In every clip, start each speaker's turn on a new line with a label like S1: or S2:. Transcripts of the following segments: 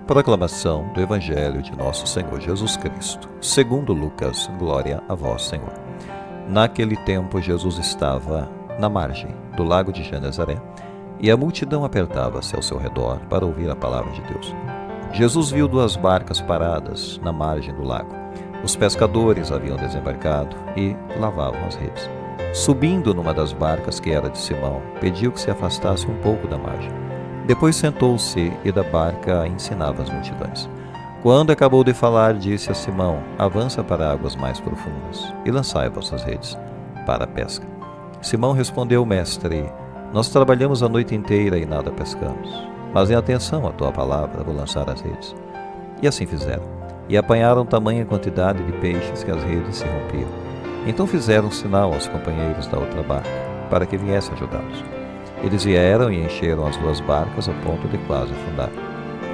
S1: Proclamação do Evangelho de Nosso Senhor Jesus Cristo, segundo Lucas. Glória a vós, Senhor. Naquele tempo, Jesus estava na margem do lago de Genezaré, e a multidão apertava-se ao seu redor para ouvir a palavra de Deus. Jesus viu 2 barcas paradas na margem do lago. Os pescadores haviam desembarcado e lavavam as redes. Subindo numa das barcas, que era de Simão, pediu que se afastasse um pouco da margem. Depois sentou-se e da barca ensinava as multidões. Quando acabou de falar, disse a Simão: avança para águas mais profundas e lançai vossas redes para a pesca. Simão respondeu: Mestre, nós trabalhamos a noite inteira e nada pescamos, mas em atenção à tua palavra vou lançar as redes. E assim fizeram, e apanharam tamanha quantidade de peixes que as redes se rompiam. Então fizeram sinal aos companheiros da outra barca, para que viessem ajudá-los. Eles vieram e encheram as 2 barcas a ponto de quase afundar.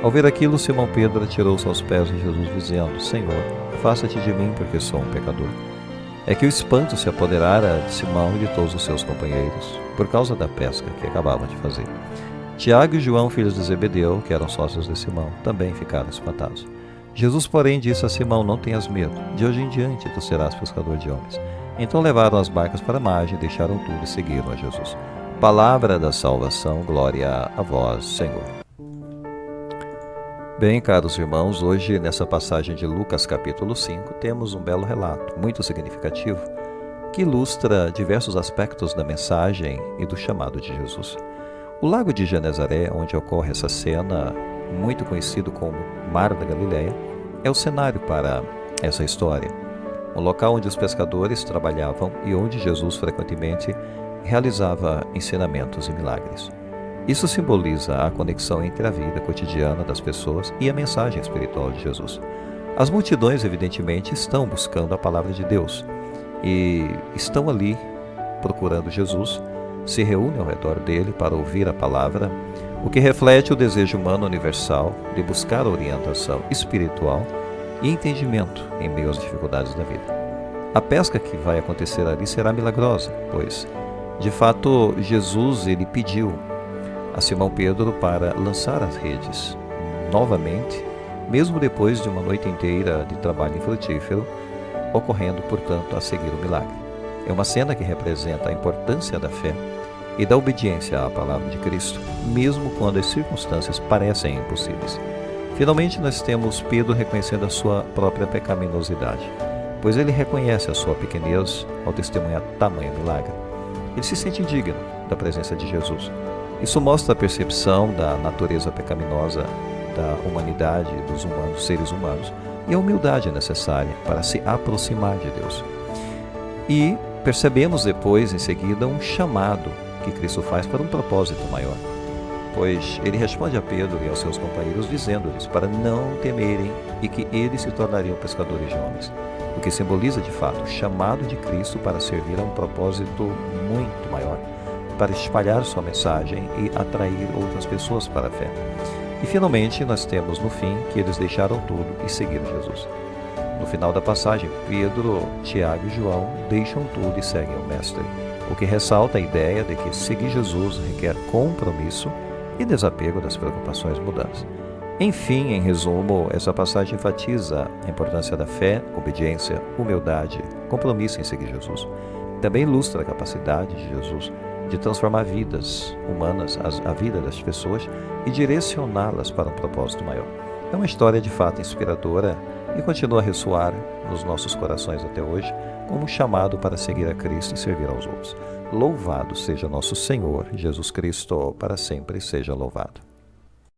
S1: Ao ver aquilo, Simão Pedro atirou-se aos pés de Jesus, dizendo: Senhor, afasta-te de mim, porque sou um pecador. É que o espanto se apoderara de Simão e de todos os seus companheiros, por causa da pesca que acabavam de fazer. Tiago e João, filhos de Zebedeu, que eram sócios de Simão, também ficaram espantados. Jesus, porém, disse a Simão: não tenhas medo, de hoje em diante tu serás pescador de homens. Então levaram as barcas para a margem, deixaram tudo e seguiram a Jesus. Palavra da salvação, glória a vós, Senhor. Bem, caros irmãos, hoje nessa passagem de Lucas capítulo 5, temos um belo relato, muito significativo, que ilustra diversos aspectos da mensagem e do chamado de Jesus. O lago de Genezaré, onde ocorre essa cena, muito conhecido como Mar da Galileia, é o cenário para essa história. Um local onde os pescadores trabalhavam e onde Jesus frequentemente realizava ensinamentos e milagres. Isso simboliza a conexão entre a vida cotidiana das pessoas e a mensagem espiritual de Jesus. As multidões, evidentemente, estão buscando a palavra de Deus e estão ali procurando Jesus, se reúnem ao redor dele para ouvir a palavra, o que reflete o desejo humano universal de buscar orientação espiritual e entendimento em meio às dificuldades da vida. A pesca que vai acontecer ali será milagrosa, pois, de fato, Jesus ele pediu a Simão Pedro para lançar as redes novamente, mesmo depois de uma noite inteira de trabalho infrutífero, ocorrendo, portanto, a seguir o milagre. É uma cena que representa a importância da fé e da obediência à palavra de Cristo, mesmo quando as circunstâncias parecem impossíveis. Finalmente, nós temos Pedro reconhecendo a sua própria pecaminosidade, pois ele reconhece a sua pequenez ao testemunhar tamanho milagre. Ele se sente indigno da presença de Jesus. Isso mostra a percepção da natureza pecaminosa da humanidade, dos humanos, seres humanos, e a humildade necessária para se aproximar de Deus. E percebemos depois, em seguida, um chamado que Cristo faz para um propósito maior, pois ele responde a Pedro e aos seus companheiros dizendo-lhes para não temerem e que eles se tornariam pescadores de homens, o que simboliza de fato o chamado de Cristo para servir a um propósito muito maior, para espalhar sua mensagem e atrair outras pessoas para a fé. E finalmente nós temos no fim que eles deixaram tudo e seguiram Jesus. No final da passagem, Pedro, Tiago e João deixam tudo e seguem o Mestre, o que ressalta a ideia de que seguir Jesus requer compromisso e desapego das preocupações mundanas. Enfim, em resumo, essa passagem enfatiza a importância da fé, obediência, humildade, compromisso em seguir Jesus. Também ilustra a capacidade de Jesus de transformar vidas humanas, a vida das pessoas, e direcioná-las para um propósito maior. É uma história de fato inspiradora e continua a ressoar nos nossos corações até hoje como um chamado para seguir a Cristo e servir aos outros. Louvado seja nosso Senhor Jesus Cristo, para sempre seja louvado.